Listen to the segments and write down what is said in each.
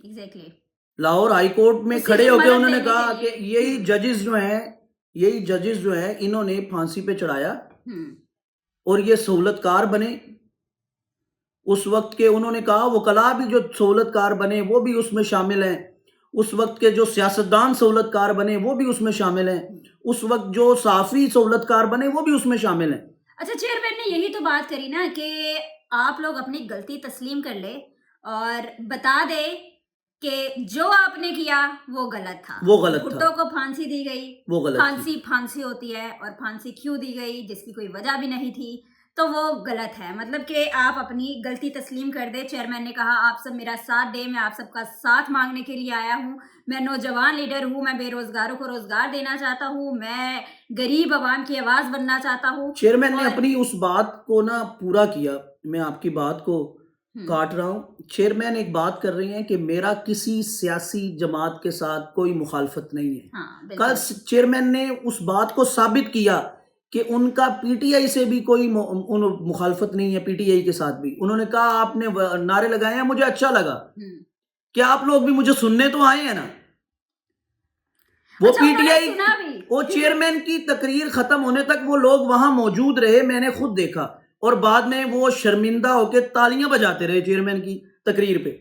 Exactly. Lahore high court میں اسی کھڑے کی ہو کے مدد انہوں نے لینے کہا کے کہ لیے. یہی ججز جو ہیں انہوں نے پھانسی پہ چڑھایا ہم. اور یہ سہولت کار بنے. اس وقت کے انہوں نے کہا وکلاء بھی جو سہولت کار بنے وہ بھی اس میں شامل ہیں. اس وقت کے جو سیاستدان سہولت کار بنے وہ بھی اس میں شامل ہیں. اس وقت جو صحافی سہولت کار بنے وہ بھی اس میں شامل ہیں. اچھا چیئرمین نے یہی تو بات کری نا کہ آپ لوگ اپنی غلطی تسلیم کر لے اور بتا دے کہ جو آپ نے کیا وہ غلط تھا. وہ غلط تھا. بھٹو کو پھانسی دی گئی. وہ غلط تھی. پھانسی ہوتی ہے اور پھانسی کیوں دی گئی جس کی کوئی وجہ بھی نہیں تھی تو وہ غلط ہے. مطلب کہ آپ اپنی غلطی تسلیم کر دے. چیئرمین نے کہا آپ سب میرا ساتھ دے, میں آپ سب کا ساتھ مانگنے کے لیے آیا ہوں. میں نوجوان لیڈر ہوں, میں بے روزگاروں کو روزگار دینا چاہتا ہوں, میں غریب عوام کی آواز بننا چاہتا ہوں. چیئرمین نے اپنی اس بات کو نا پورا کیا. میں آپ کی بات کو کاٹ رہا ہوں. چیئرمین ایک بات کر رہی ہیں کہ میرا کسی سیاسی جماعت کے ساتھ کوئی مخالفت نہیں ہے. کل چیئرمین نے اس بات کو ثابت کیا کہ ان کا پی ٹی آئی سے بھی کوئی مخالفت نہیں ہے. پی ٹی آئی کے ساتھ بھی انہوں نے کہا آپ نے نعرے لگائے ہیں مجھے اچھا لگا کہ آپ لوگ بھی مجھے سننے تو آئے ہیں نا. وہ پی ٹی آئی وہ چیئرمین کی تقریر ختم ہونے تک وہ لوگ وہاں موجود رہے, میں نے خود دیکھا, اور بعد میں وہ شرمندہ ہو کے تالیاں بجاتے رہے چیئرمین کی تقریر پہ.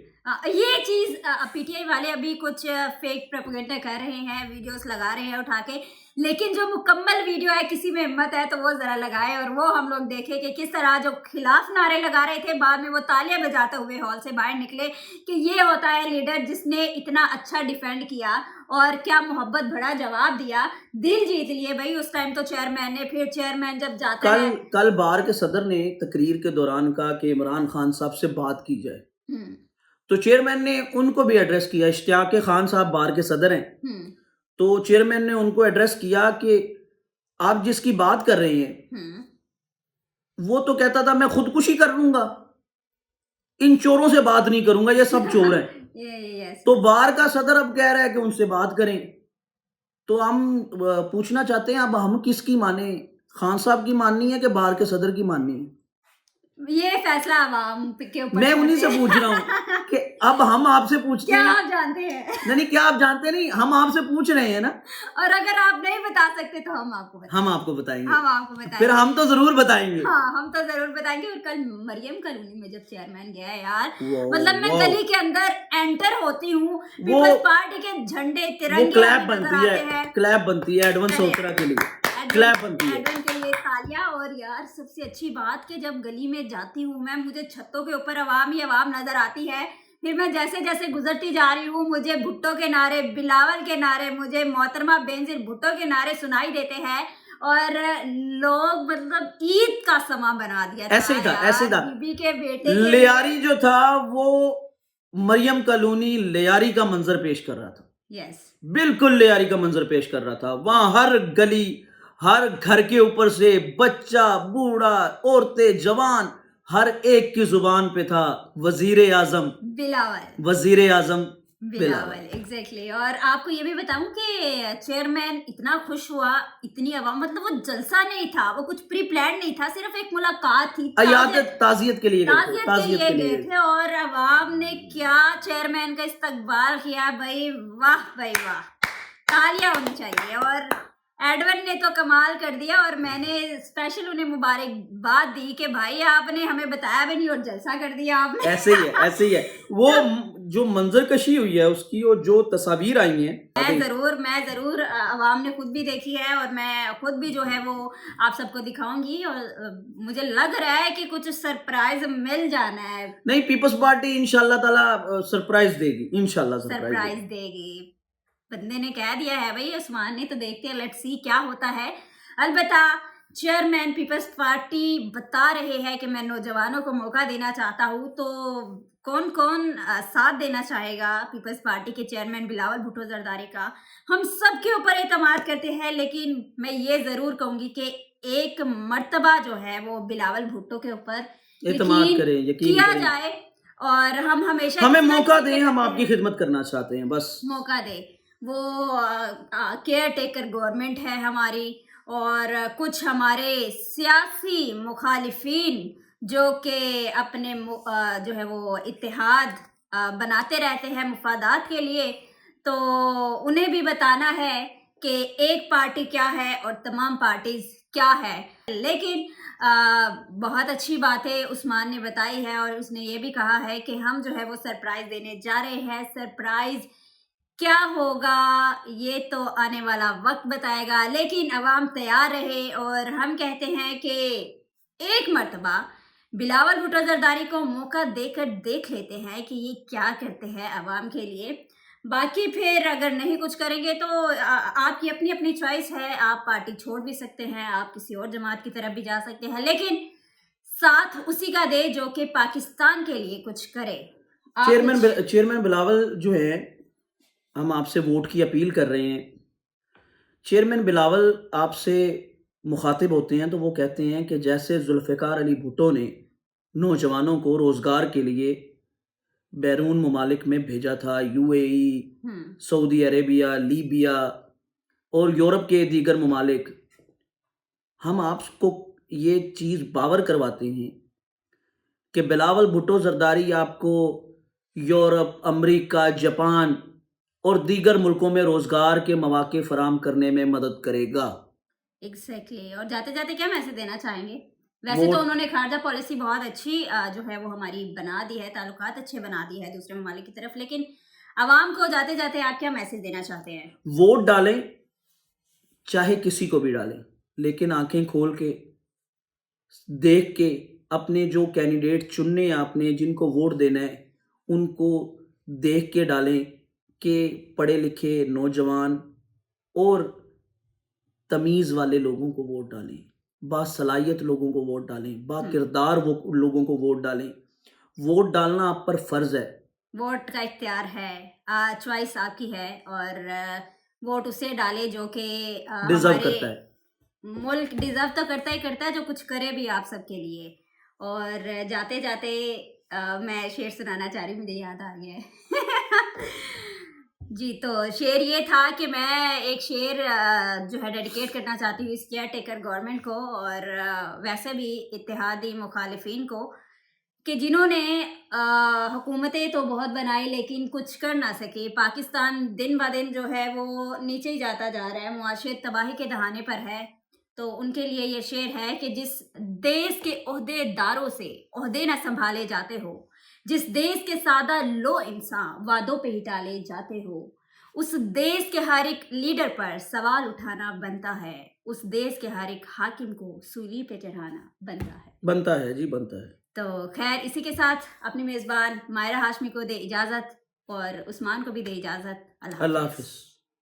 یہ چیز پی ٹی آئی والے ابھی کچھ فیک پروپیگنڈا کر رہے ہیں, ویڈیوز لگا رہے ہیں اٹھا کے, لیکن جو مکمل ویڈیو ہے کسی میں ہمت ہے تو وہ ذرا لگائے اور وہ ہم لوگ دیکھیں کہ کس طرح جو خلاف نعرے لگا رہے تھے بعد میں وہ تالیاں بجاتے ہوئے ہال سے باہر نکلے کہ یہ ہوتا ہے لیڈر جس نے اتنا اچھا ڈیفینڈ کیا اور کیا محبت بھرا جواب دیا, دل جیت لیے بھائی اس ٹائم تو چیئرمین نے. پھر چیئرمین جب جاتا ہے کل بار کے صدر نے تقریر کے دوران کہا کہ عمران خان صاحب سے بات کی جائے, تو چیئرمین نے ان کو بھی ایڈریس کیا. اشتیاق خان صاحب بار کے صدر ہیں, تو چیئرمین نے ان کو ایڈریس کیا کہ آپ جس کی بات کر رہے ہیں وہ تو کہتا تھا میں خودکشی کر لوں گا, ان چوروں سے بات نہیں کروں گا, یہ سب چور ہیں. تو بار کا صدر اب کہہ رہا ہے کہ ان سے بات کریں. تو ہم پوچھنا چاہتے ہیں اب ہم کس کی مانیں, خان صاحب کی ماننی ہے کہ بار کے صدر کی ماننی ہے؟ یہ فیصلہ عوام کے اوپر میں انہی سے پوچھ رہا ہوں کہ اب ہم آپ سے پوچھتے ہیں. کیا آپ جانتے ہیں؟ نہیں کیا آپ جانتے نہیں, ہم آپ سے پوچھ رہے ہیں نا. اور اگر آپ نہیں بتا سکتے تو ہم آپ کو بتائیں گے. ہم آپ کو بتائیں پھر ہم تو ضرور بتائیں گے. ہاں ہم تو ضرور بتائیں گے. اور کل مریم کالونی میں جب چیئرمین گیا یار, مطلب میں گلی کے اندر انٹر ہوتی ہوں, پیپلز پارٹی کے جھنڈے ترنگے کلیپ بنتی ہے ایڈون سوترا کے لیے, کلیپ بنتی ہے ایڈون کے لیے تالیاں. اور یار سب سے اچھی بات کہ جب گلی میں جاتی ہوں میں, مجھے چھتوں کے اوپر عوام ہی عوام نظر آتی ہے. پھر میں جیسے جیسے گزرتی جا رہی ہوں مجھے بھٹو کے نعرے, بلاول کے نعرے, مجھے محترمہ بینظیر بھٹو کے نعرے سنائی دیتے ہیں. اور لوگ مطلب عید کا سماں بنا دیا. ایسے ہی تھا. بی بی کے بیٹے لیاری جو تھا وہ مریم کالونی لیاری کا منظر پیش کر رہا تھا. بالکل لیاری کا منظر پیش کر رہا تھا. وہاں ہر گلی ہر گھر کے اوپر سے بچہ بوڑھا عورتیں جوان ہر ایک کی زبان پہ تھا وزیر اعظم بلاول. ایگزیکٹلی. اور آپ کو یہ بھی بتاؤں کہ چیئرمین اتنا خوش ہوا, اتنی عوام, مطلب وہ جلسہ نہیں تھا, وہ کچھ پری پلان نہیں تھا, صرف ایک ملاقات تھی, تعزیت کے لیے گئے تھے. اور عوام نے کیا چیئرمین کا استقبال کیا بھائی, واہ بھائی واہ, تالیاں ہونی چاہیے. اور ایڈون نے تو کمال کر دیا. اور میں نے اسپیشل انہیں مبارکباد دی کہ بھائی آپ نے ہمیں بتایا بھی نہیں اور جلسہ کر دیا آپ نے. ایسے ہی ہے. وہ جو منظر کشی ہوئی ہے اس کی اور جو تصاویر آئی ہیں میں ضرور عوام نے خود بھی دیکھی ہے اور میں خود بھی جو ہے وہ آپ سب کو دکھاؤں گی. اور مجھے لگ رہا ہے کہ کچھ سرپرائز مل جانا ہے. نہیں, پیپلز پارٹی انشاءاللہ تعالی سرپرائز دے گی, انشاءاللہ سرپرائز دے گی. بندے نے کہہ دیا ہے بھائی, عثمان نے تو دیکھتے ہیں, لیٹس سی کیا ہوتا ہے. البتہ چیئرمین پیپلز پارٹی بتا رہے ہیں کہ میں نوجوانوں کو موقع دینا چاہتا ہوں. تو کون کون ساتھ دینا چاہے گا پیپلز پارٹی کے چیئرمین بلاول بھٹو زرداری کا؟ ہم سب کے اوپر اعتماد کرتے ہیں, لیکن میں یہ ضرور کہوں گی کہ ایک مرتبہ جو ہے وہ بلاول بھٹو کے اوپر اعتماد کریں, یقین کیا جائے. اور ہم ہمیشہ ہمیں موقع دیں, ہم آپ کی خدمت کرنا چاہتے ہیں, بس موقع دیں. وہ کیئر ٹیکر گورنمنٹ ہے ہماری, اور کچھ ہمارے سیاسی مخالفین جو کہ اپنے جو ہے وہ اتحاد بناتے رہتے ہیں مفادات کے لیے، تو انہیں بھی بتانا ہے کہ ایک پارٹی کیا ہے اور تمام پارٹیز کیا ہے۔ لیکن بہت اچھی باتیں عثمان نے بتائی ہے، اور اس نے یہ بھی کہا ہے کہ ہم جو ہے وہ سرپرائز دینے جا رہے ہیں۔ سرپرائز کیا ہوگا یہ تو آنے والا وقت بتائے گا، لیکن عوام تیار رہے، اور ہم کہتے ہیں کہ ایک مرتبہ بلاول بھٹو زرداری کو موقع دے کر دیکھ لیتے ہیں کہ یہ کیا کرتے ہیں عوام کے لیے۔ باقی پھر اگر نہیں کچھ کریں گے تو آپ کی اپنی اپنی چوائس ہے، آپ پارٹی چھوڑ بھی سکتے ہیں، آپ کسی اور جماعت کی طرف بھی جا سکتے ہیں، لیکن ساتھ اسی کا دے جو کہ پاکستان کے لیے کچھ کرے۔ آپ چیئرمین بلاول جو ہے، ہم آپ سے ووٹ کی اپیل کر رہے ہیں۔ چیئرمین بلاول آپ سے مخاطب ہوتے ہیں تو وہ کہتے ہیں کہ جیسے ذوالفقار علی بھٹو نے نوجوانوں کو روزگار کے لیے بیرون ممالک میں بھیجا تھا، you a E, Saudi Arabia, Libya اور یورپ کے دیگر ممالک، ہم آپ کو یہ چیز باور کرواتے ہیں کہ بلاول بھٹو زرداری آپ کو یورپ، امریکہ، جاپان اور دیگر ملکوں میں روزگار کے مواقع فراہم کرنے میں مدد کرے گا۔ ایگزیکٹلی۔ اور جاتے جاتے کیا میسج دینا چاہیں گے؟ ویسے تو انہوں نے خارجہ پالیسی بہت اچھی جو ہے وہ ہماری بنا دی ہے، تعلقات اچھے بنا دی ہے دوسرے ممالک کی طرف، لیکن عوام کو جاتے جاتے آپ کیا میسج دینا چاہتے ہیں؟ ووٹ ڈالیں، چاہے کسی کو بھی ڈالیں، لیکن آنکھیں کھول کے دیکھ کے اپنے جو کینڈیڈیٹ چننے ہیں، آپ نے جن کو ووٹ دینا ہے ان کو دیکھ کے ڈالیں کہ پڑھے لکھے نوجوان اور تمیز والے لوگوں کو ووٹ ڈالیں، باصلاحیت لوگوں کو ووٹ ڈالیں، با کردار لوگوں کو ووٹ ڈالیں۔ ووٹ ڈالنا آپ پر فرض ہے، ووٹ کا اختیار ہے، چوائس آپ کی ہے، اور ووٹ اسے ڈالے جو کہ ڈیزرو کرتا ہے۔ ملک ڈیزرو تو کرتا ہی کرتا ہے، جو کچھ کرے بھی آپ سب کے لیے۔ اور جاتے جاتے میں شعر سنانا چاہ رہی ہوں، مجھے یاد آ گیا ہے۔ جی، تو شعر یہ تھا کہ میں ایک شعر جو ہے ڈیڈیکیٹ کرنا چاہتی ہوں اس کیئر ٹیکر گورنمنٹ کو، اور ویسے بھی اتحادی مخالفین کو، کہ جنہوں نے حکومتیں تو بہت بنائی لیکن کچھ کر نہ سکے۔ پاکستان دن بہ دن جو ہے وہ نیچے ہی جاتا جا رہا ہے، معاشیت تباہی کے دہانے پر ہے۔ تو ان کے لیے یہ شعر ہے کہ جس دیش کے عہدے داروں سے عہدے نہ سنبھالے جاتے ہو، جس دیش کے سادہ لو انسان وعدوں پہ ہی ٹالے جاتے ہو، اس دیش کے ہر ایک لیڈر پر سوال اٹھانا بنتا ہے، اس دیش کے ہر ایک حاکم کو سولی پہ چڑھانا بنتا ہے جی، بنتا ہے۔ تو خیر، اسی کے ساتھ اپنی میزبان مائرہ ہاشمی کو دے اجازت، اور عثمان کو بھی دے اجازت۔ اللہ حافظ۔